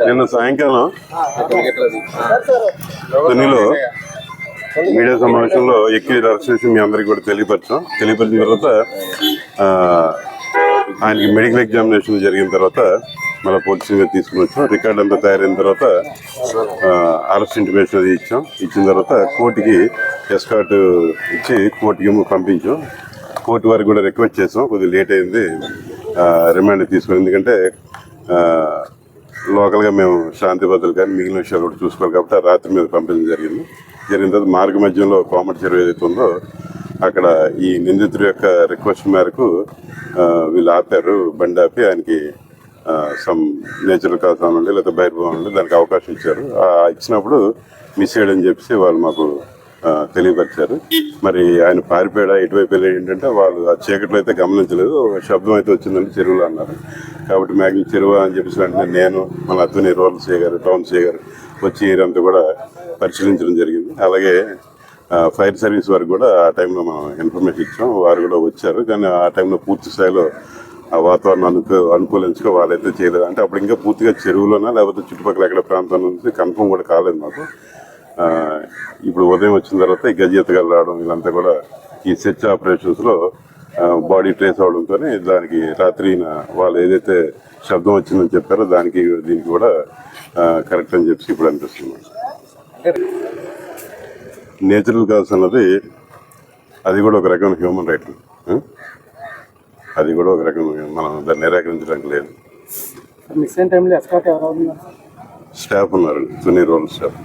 నిన్న సాయంకాలం తునిలో మీడియా సమావేశంలో ఎక్కువ అరెస్ట్ చేసి మీ అందరికి కూడా తెలియపరిచిన తర్వాత ఆయనకి మెడికల్ ఎగ్జామినేషన్ జరిగిన తర్వాత మళ్ళీ పోలీసు మీద తీసుకుని వచ్చాం. రికార్డు అంతా తయారైన తర్వాత అరెస్ట్ ఇంటిమేషన్ అది ఇచ్చిన తర్వాత కోర్టుకి ఎస్కార్ట్ ఇచ్చి కోర్టుకి పంపించాం. కోర్టు వారికి కూడా రిక్వెస్ట్ చేసాం, కొద్దిగా లేట్ అయింది రిమాండ్ తీసుకుని, ఎందుకంటే లోకల్గా మేము శాంతి భద్రతలు కానీ మిగిలిన విషయాలు కూడా చూసుకోవాలి కాబట్టి రాత్రి మీద పంపించడం జరిగిన తర్వాత మార్గ మధ్యంలో కోమటి చెరువు ఏదైతే ఉందో అక్కడ ఈ నిందితుడి యొక్క రిక్వెస్ట్ మేరకు వీళ్ళు ఆపారు, బండి ఆపి ఆయనకి సమ్ నేచురల్ కాజ్ అనండి లేదా బహిర్భావం దానికి అవకాశం ఇచ్చారు. ఇచ్చినప్పుడు మిస్ చేయడని చెప్పేసి వాళ్ళు మాకు తెలియపరిచారు. మరి ఆయన పారిపోయాడా ఎటువైపు వెళ్ళి ఏంటంటే వాళ్ళు ఆ చీకట్లో అయితే గమనించలేదు, శబ్దం అయితే వచ్చిందని చెరువులో అన్నారు. కాబట్టి మ్యాగ్జిన్ చెరువు అని చెప్పేసి వెంటనే నేను మన అతని రూరల్ సీఏ గారు టౌన్ సీఏ గారు వచ్చి ఏరియా అంతా కూడా పరిశీలించడం జరిగింది. అలాగే ఫైర్ సర్వీస్ వారికి కూడా ఆ టైంలో మనం ఇన్ఫర్మేషన్ ఇచ్చాం, వారు కూడా వచ్చారు. కానీ ఆ టైంలో పూర్తి స్థాయిలో ఆ వాతావరణానికి అనుకూలించుకో వాళ్ళైతే చేయలేదు. అంటే అప్పుడు ఇంకా పూర్తిగా చెరువులోనా లేకపోతే చుట్టుపక్కల ఎక్కడ ప్రాంతం నుంచి కన్ఫర్మ్ కూడా కాలేదు మాకు. ఇప్పుడు ఉదయం వచ్చిన తర్వాత ఈ గజెత్తగాలు రావడం వీళ్ళంతా కూడా ఈ సెర్చ్ ఆపరేషన్స్లో బాడీ ట్రేస్ అవడంతో దానికి రాత్రి వాళ్ళు ఏదైతే శబ్దం వచ్చిందని చెప్పారో దీనికి కూడా కరెక్ట్ అని చెప్పి ఇప్పుడు అనిపిస్తుంది. నేచురల్ కాజ్ అన్నది అది కూడా ఒక రకమైన హ్యూమన్ రైట్, అది కూడా ఒక రకం మనం దాన్ని నిరాకరించడానికి లేదు. స్టాఫ్ ఉన్నారు, తుని రూరల్ స్టాఫ్.